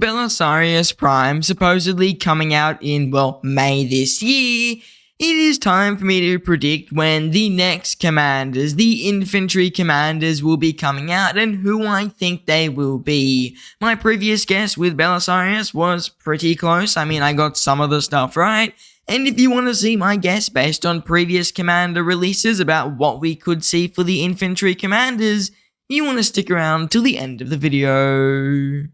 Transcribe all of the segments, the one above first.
Belisarius Prime supposedly coming out in, well, May this year, it is time for me to predict when the next commanders, the infantry commanders, will be coming out and who I think they will be. My previous guess with Belisarius was pretty close. I mean, I got some of the stuff right. And if you want to see my guess based on previous commander releases about what we could see for the infantry commanders, you want to stick around till the end of the video.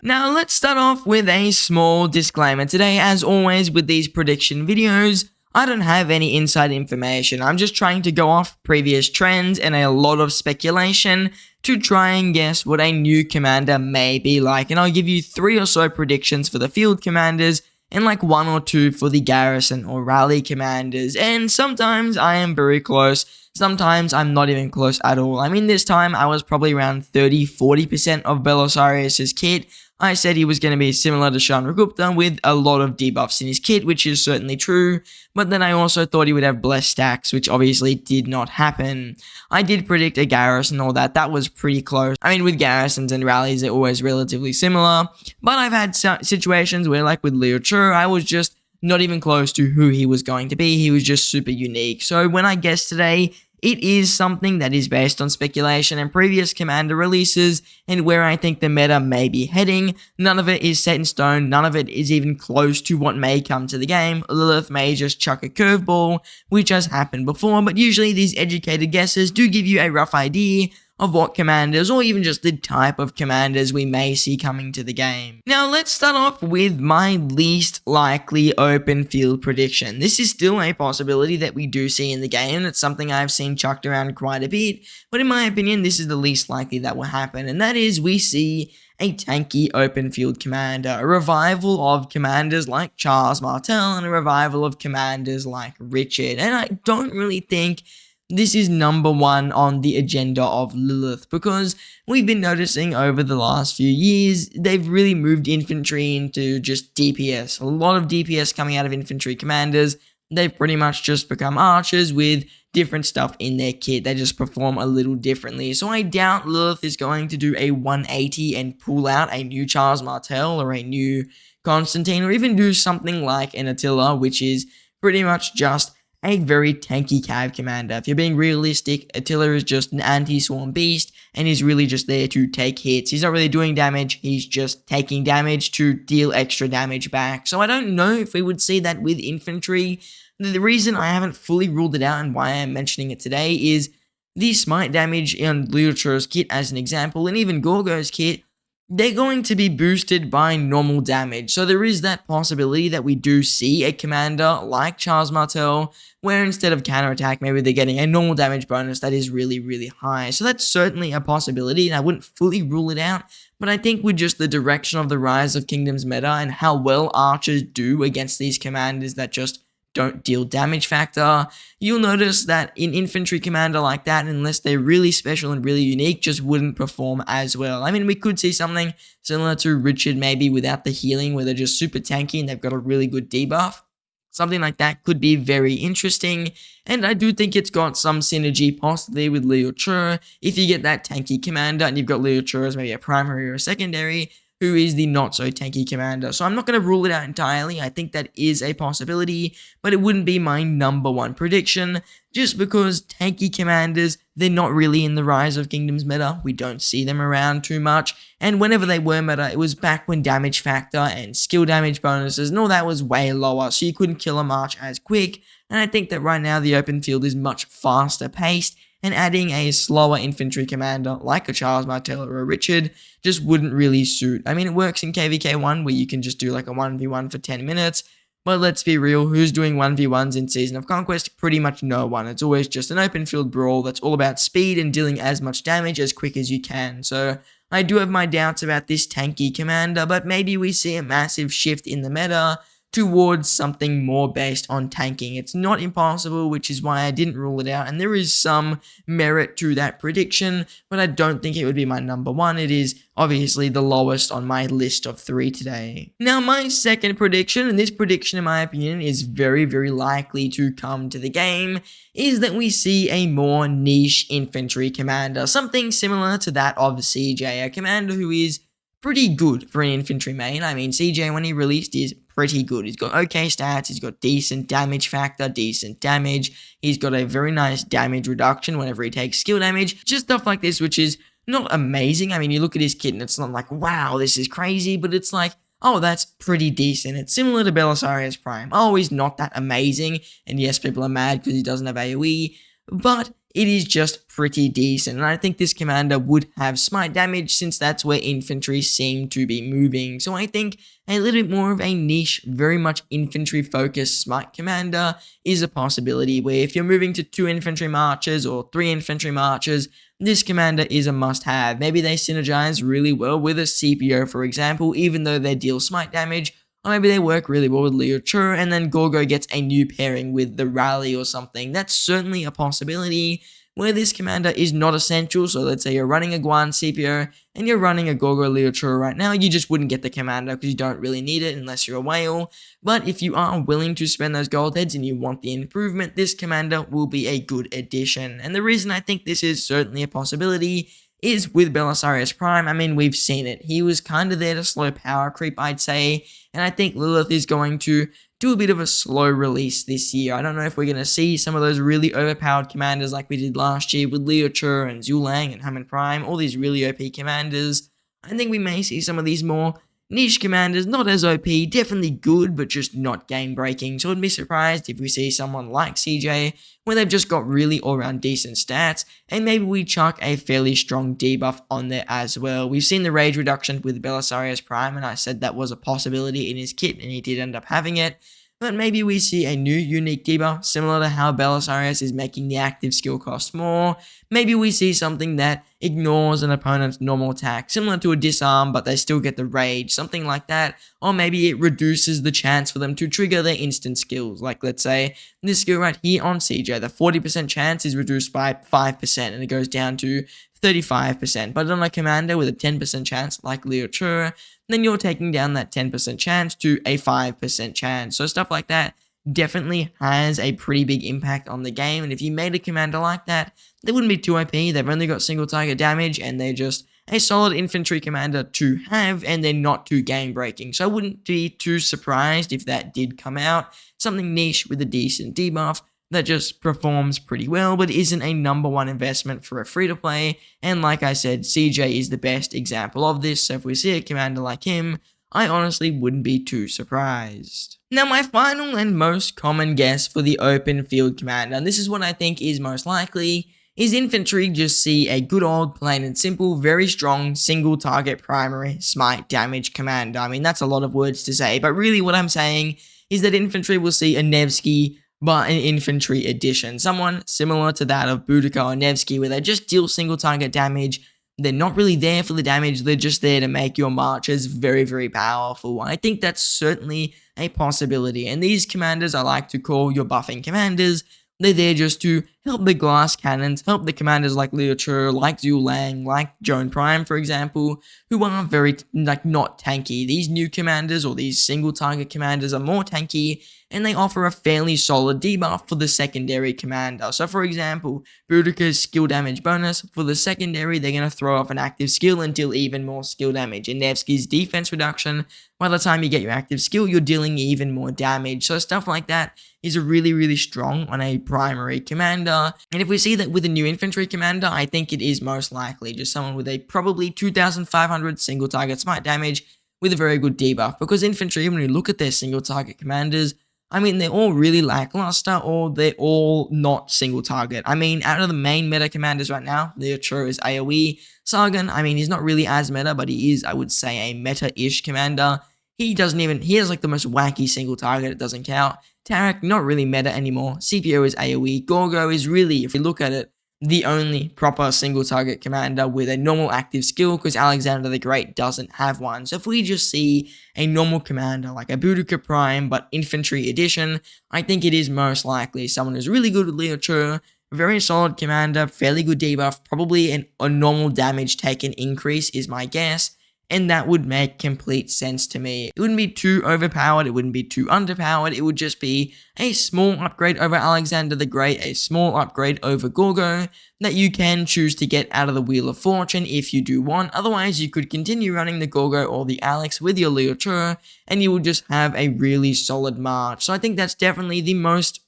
Now let's start off with a small disclaimer today. As always with these prediction videos, I don't have any inside information. I'm just trying to go off previous trends and a lot of speculation to try and guess what a new commander may be like. And I'll give you 3 or so predictions for the field commanders and like 1 or 2 for the garrison or rally commanders. And sometimes I am very close. Sometimes I'm not even close at all. I mean, this time I was probably around 30-40% of Belisarius' kit. I said he was going to be similar to Chandragupta with a lot of debuffs in his kit, which is certainly true, but then I also thought he would have blessed stacks, which obviously did not happen. I did predict a garrison and all that. That was pretty close. I mean, with garrisons and rallies, they're always relatively similar, but I've had situations where, like with Liu Chu, I was just not even close to who he was going to be. He was just super unique. So when I guess today, it is something that is based on speculation and previous commander releases and where I think the meta may be heading. None of it is set in stone. None of it is even close to what may come to the game. Lilith may just chuck a curveball, which has happened before, but usually these educated guesses do give you a rough idea of what commanders or even just the type of commanders we may see coming to the game. Now let's start off with my least likely open field prediction. This is still a possibility that we do see in the game. It's something I've seen chucked around quite a bit, but in my opinion this is the least likely that will happen, and that is we see a tanky open field commander, a revival of commanders like Charles Martel and a revival of commanders like Richard. And I don't really think this is number 1 on the agenda of Lilith, because we've been noticing over the last few years, they've really moved infantry into just DPS. A lot of DPS coming out of infantry commanders. They've pretty much just become archers with different stuff in their kit. They just perform a little differently. So I doubt Lilith is going to do a 180 and pull out a new Charles Martel or a new Constantine, or even do something like an Attila, which is pretty much just a very tanky cav commander. If you're being realistic, Attila is just an anti-swarm beast, and he's really just there to take hits. He's not really doing damage, he's just taking damage to deal extra damage back. So I don't know if we would see that with infantry. The reason I haven't fully ruled it out and why I'm mentioning it today is the smite damage in Liu Chu's kit as an example, and even Gorgo's kit, they're going to be boosted by normal damage. So there is that possibility that we do see a commander like Charles Martel, where instead of counterattack, maybe they're getting a normal damage bonus that is really, really high. So that's certainly a possibility, and I wouldn't fully rule it out, but I think with just the direction of the Rise of Kingdoms meta and how well archers do against these commanders that just don't deal damage factor, you'll notice that an infantry commander like that, unless they're really special and really unique, just wouldn't perform as well. I mean, we could see something similar to Richard maybe without the healing, where they're just super tanky and they've got a really good debuff. Something like that could be very interesting, and I do think it's got some synergy possibly with Liu Chu. If you get that tanky commander and you've got Liu Chu as maybe a primary or a secondary, who is the not so tanky commander. So I'm not going to rule it out entirely. I think that is a possibility, but it wouldn't be my number 1 prediction, just because tanky commanders, they're not really in the Rise of Kingdoms meta. We don't see them around too much, and whenever they were meta, it was back when damage factor and skill damage bonuses and all that was way lower, so you couldn't kill a march as quick. And I think that right now the open field is much faster paced, and adding a slower infantry commander like a Charles Martel or a Richard just wouldn't really suit. I mean, it works in KVK1 where you can just do like a 1v1 for 10 minutes, but let's be real, who's doing 1v1s in Season of Conquest? Pretty much no one. It's always just an open field brawl that's all about speed and dealing as much damage as quick as you can. So I do have my doubts about this tanky commander, but maybe we see a massive shift in the meta towards something more based on tanking. It's not impossible, which is why I didn't rule it out, and there is some merit to that prediction, but I don't think it would be my number 1. It is obviously the lowest on my list of 3 today. Now, my second prediction, and this prediction in my opinion is very, very likely to come to the game, is that we see a more niche infantry commander, something similar to that of CJ, a commander who is pretty good for an infantry main. I mean, CJ, when he released, is pretty good. He's got okay stats, he's got decent damage factor, decent damage, he's got a very nice damage reduction whenever he takes skill damage, just stuff like this, which is not amazing. I mean, you look at his kit and it's not like, wow, this is crazy, but it's like, oh, that's pretty decent. It's similar to Belisarius Prime. Oh, he's not that amazing, and yes, people are mad because he doesn't have AoE, but it is just pretty decent, and I think this commander would have smite damage since that's where infantry seem to be moving. So I think a little bit more of a niche, very much infantry focused smite commander is a possibility, where if you're moving to 2 infantry marches or 3 infantry marches, this commander is a must-have. Maybe they synergize really well with a CPO, for example, even though they deal smite damage, or maybe they work really well with Leo Chur, and then Gorgo gets a new pairing with the Rally or something. That's certainly a possibility where this commander is not essential. So let's say you're running a Guan CPO and you're running a Gorgo Leo Chur right now, you just wouldn't get the commander because you don't really need it unless you're a whale. But if you are willing to spend those gold heads and you want the improvement, this commander will be a good addition. And the reason I think this is certainly a possibility is with Belisarius Prime. I mean, we've seen it. He was kind of there to slow power creep, I'd say, and I think Lilith is going to do a bit of a slow release this year. I don't know if we're going to see some of those really overpowered commanders like we did last year with Leo Chur and Zulang and Hammond Prime, all these really OP commanders. I think we may see some of these more niche commanders, not as OP, definitely good, but just not game-breaking. So I wouldn't be surprised if we see someone like CJ, where they've just got really all-around decent stats, and maybe we chuck a fairly strong debuff on there as well. We've seen the rage reduction with Belisarius Prime, and I said that was a possibility in his kit, and he did end up having it. But maybe we see a new unique debuff, similar to how Belisarius is making the active skill cost more. Maybe we see something that ignores an opponent's normal attack, similar to a disarm, but they still get the rage, something like that. Or maybe it reduces the chance for them to trigger their instant skills. Like, let's say, this skill right here on CJ, the 40% chance is reduced by 5%, and it goes down to 35%. But on a commander with a 10% chance, like Leo Chur, then you're taking down that 10% chance to a 5% chance. So stuff like that definitely has a pretty big impact on the game, and if you made a commander like that, they wouldn't be too OP. They've only got single target damage, and they're just a solid infantry commander to have, and they're not too game breaking. So I wouldn't be too surprised if that did come out. Something niche with a decent debuff that just performs pretty well, but isn't a number 1 investment for a free-to-play, and like I said, CJ is the best example of this, so if we see a commander like him, I honestly wouldn't be too surprised. Now, my final and most common guess for the open field commander, and this is what I think is most likely, is infantry just see a good old, plain and simple, very strong, single target primary smite damage commander. I mean, that's a lot of words to say, but really what I'm saying is that infantry will see a Nevsky, but an infantry edition. Someone similar to that of Boudica or Nevsky, where they just deal single target damage. They're not really there for the damage, they're just there to make your marches very, very powerful. I think that's certainly a possibility, and these commanders I like to call your buffing commanders. They're there just to help the glass cannons, help the commanders like Leo Chur, like Zhu Lang, like Joan Prime, for example, who are very, not tanky. These new commanders or these single target commanders are more tanky, and they offer a fairly solid debuff for the secondary commander. So for example, Boudica's skill damage bonus, for the secondary, they're going to throw off an active skill and deal even more skill damage. And Nevsky's defense reduction, by the time you get your active skill, you're dealing even more damage. So stuff like that is really, really strong on a primary commander. And if we see that with a new infantry commander, I think it is most likely just someone with a probably 2,500 single target smite damage with a very good debuff. Because infantry, when you look at their single target commanders, I mean, they're all really lackluster, or they're all not single target. I mean, out of the main meta commanders right now, Leo Chur is AoE. Sargon, I mean, he's not really as meta, but he is, I would say, a meta-ish commander. He has like the most wacky single target, it doesn't count. Tarek, not really meta anymore. CPO is AoE. Gorgo is really, if you look at it, the only proper single target commander with a normal active skill, because Alexander the Great doesn't have one. So if we just see a normal commander like a Boudica Prime but infantry edition, I think it is most likely someone who's really good with Leo Chur, very solid commander, fairly good debuff, probably a normal damage taken increase is my guess, and that would make complete sense to me. It wouldn't be too overpowered, it wouldn't be too underpowered, it would just be a small upgrade over Alexander the Great, a small upgrade over Gorgo, that you can choose to get out of the Wheel of Fortune if you do want. Otherwise, you could continue running the Gorgo or the Alex with your Liuchur, and you would just have a really solid march. So I think that's definitely the most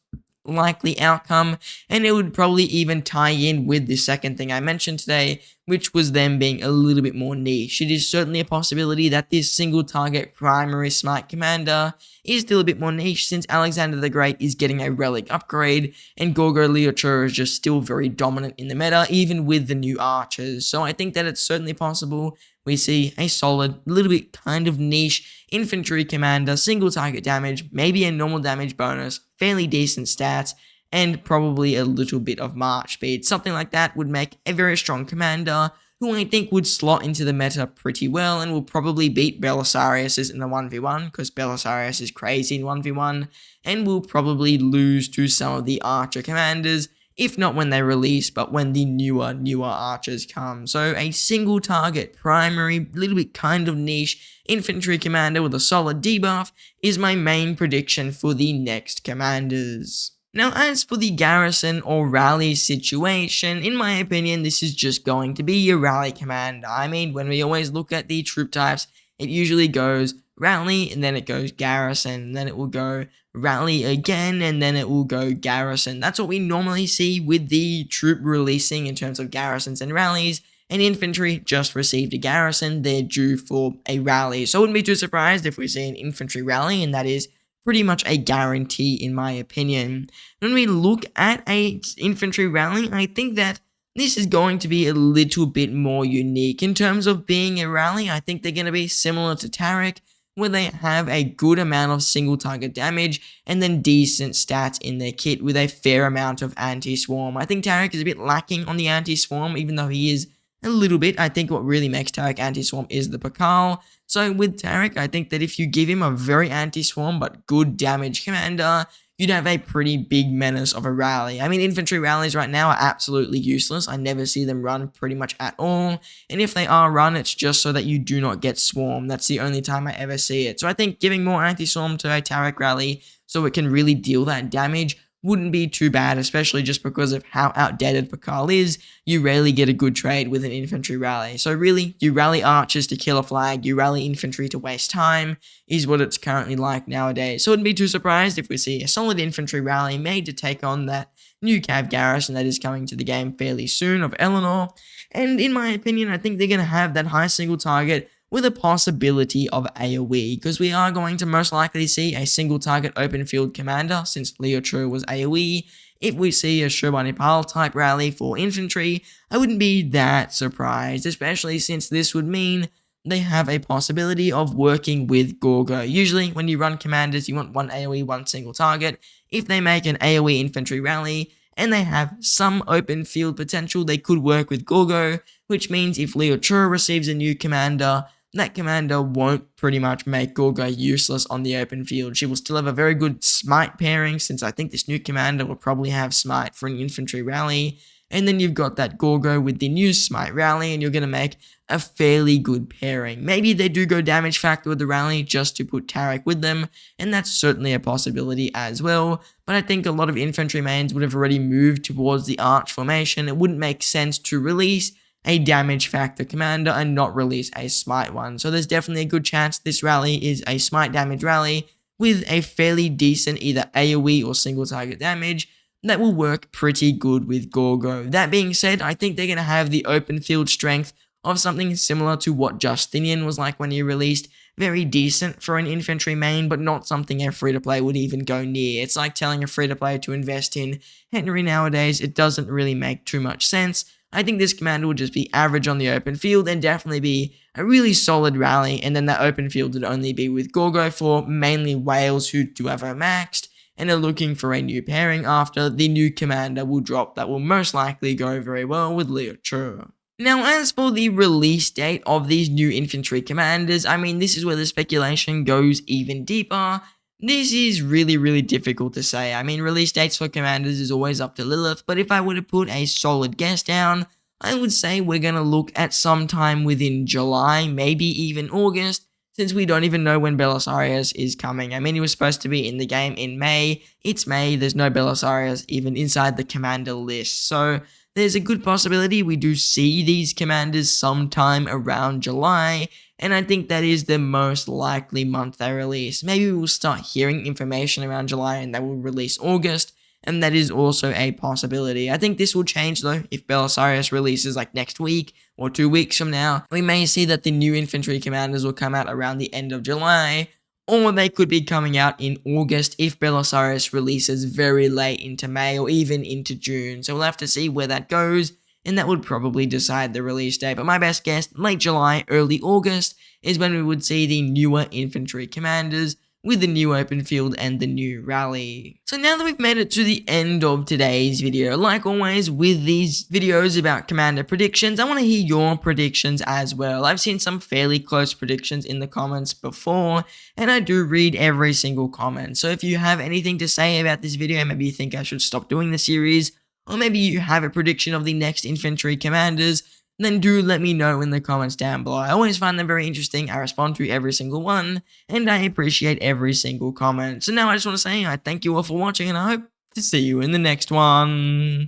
likely outcome, and it would probably even tie in with the second thing I mentioned today, which was them being a little bit more niche. It is certainly a possibility that this single target primary smite commander is still a bit more niche, since Alexander the Great is getting a relic upgrade and Gorgo Liuchur is just still very dominant in the meta, even with the new archers. So I think that it's certainly possible we see a solid, little bit kind of niche infantry commander, single target damage, maybe a normal damage bonus, fairly decent stats, and probably a little bit of march speed. Something like that would make a very strong commander who I think would slot into the meta pretty well and will probably beat Belisarius in the 1v1, because Belisarius is crazy in 1v1, and will probably lose to some of the archer commanders, if not when they release, but when the newer archers come. So a single target, primary, little bit kind of niche infantry commander with a solid debuff is my main prediction for the next commanders. Now, as for the garrison or rally situation, in my opinion, this is just going to be your rally commander. I mean, when we always look at the troop types, it usually goes rally, and then it goes garrison, and then it will go rally again, and then it will go garrison. That's what we normally see with the troop releasing in terms of garrisons and rallies. And infantry just received a garrison, they're due for a rally. So I wouldn't be too surprised if we see an infantry rally, and that is pretty much a guarantee in my opinion. When we look at a infantry rally, I think that this is going to be a little bit more unique. In terms of being a rally, I think they're going to be similar to Tarek, where they have a good amount of single target damage and then decent stats in their kit with a fair amount of anti-swarm. I think Tarek is a bit lacking on the anti-swarm, even though he is a little bit. I think what really makes Tarek anti-swarm is the Pakal. So with Tarek, I think that if you give him a very anti-swarm but good damage commander, you'd have a pretty big menace of a rally. I mean, infantry rallies right now are absolutely useless. I never see them run pretty much at all. And if they are run, it's just so that you do not get swarmed. That's the only time I ever see it. So I think giving more anti-swarm to a Tarek rally so it can really deal that damage wouldn't be too bad, especially just because of how outdated Pakal is. You rarely get a good trade with an infantry rally. So really, you rally archers to kill a flag, you rally infantry to waste time, is what it's currently like nowadays. So I wouldn't be too surprised if we see a solid infantry rally made to take on that new Cav garrison that is coming to the game fairly soon of Eleanor. And in my opinion, I think they're going to have that high single target with a possibility of AoE, because we are going to most likely see a single target open field commander, since Liuchur was AoE. If we see a Shurbanipal type rally for infantry, I wouldn't be that surprised, especially since this would mean they have a possibility of working with Gorgo. Usually, when you run commanders, you want one AoE, one single target. If they make an AoE infantry rally, and they have some open field potential, they could work with Gorgo, which means if Liuchur receives a new commander, that commander won't pretty much make Gorgo useless on the open field. She will still have a very good smite pairing, since I think this new commander will probably have smite for an infantry rally. And then you've got that Gorgo with the new smite rally, and you're going to make a fairly good pairing. Maybe they do go damage factor with the rally just to put Tarek with them, and that's certainly a possibility as well. But I think a lot of infantry mains would have already moved towards the arch formation. It wouldn't make sense to release a damage factor commander and not release a smite one. So there's definitely a good chance this rally is a smite damage rally with a fairly decent either AoE or single target damage that will work pretty good with Gorgo. That being said, I think they're going to have the open field strength of something similar to what Justinian was like when he released. Very decent for an infantry main, but not something a free-to-play would even go near. It's like telling a free-to-play to invest in Henry nowadays. It doesn't really make too much sense. I think this commander would just be average on the open field and definitely be a really solid rally, and then that open field would only be with Gorgo for mainly whales who do have her maxed and are looking for a new pairing after the new commander will drop that will most likely go very well with Liuchur. Now, as for the release date of these new infantry commanders, I mean, this is where the speculation goes even deeper. This is really difficult to say. I mean, release dates for commanders is always up to Lilith, but if I were to put a solid guess down, I would say we're going to look at sometime within July, maybe even August, since we don't even know when Belisarius is coming. I mean, he was supposed to be in the game in May. It's May, there's no Belisarius even inside the commander list. So there's a good possibility we do see these commanders sometime around July, and I think that is the most likely month they release. Maybe we'll start hearing information around July and they will release August, and that is also a possibility. I think this will change though if Belisarius releases like next week or 2 weeks from now. We may see that the new infantry commanders will come out around the end of July, or they could be coming out in August if Belisarius releases very late into May or even into June. So we'll have to see where that goes, and that would probably decide the release date. But my best guess, late July, early August, is when we would see the newer infantry commanders with the new open field and the new rally. So now that we've made it to the end of today's video, like always with these videos about commander predictions, I want to hear your predictions as well. I've seen some fairly close predictions in the comments before, and I do read every single comment. So if you have anything to say about this video, maybe you think I should stop doing the series, or maybe you have a prediction of the next infantry commanders, then do let me know in the comments down below. I always find them very interesting. I respond to every single one, and I appreciate every single comment. So now I just want to say I thank you all for watching, and I hope to see you in the next one.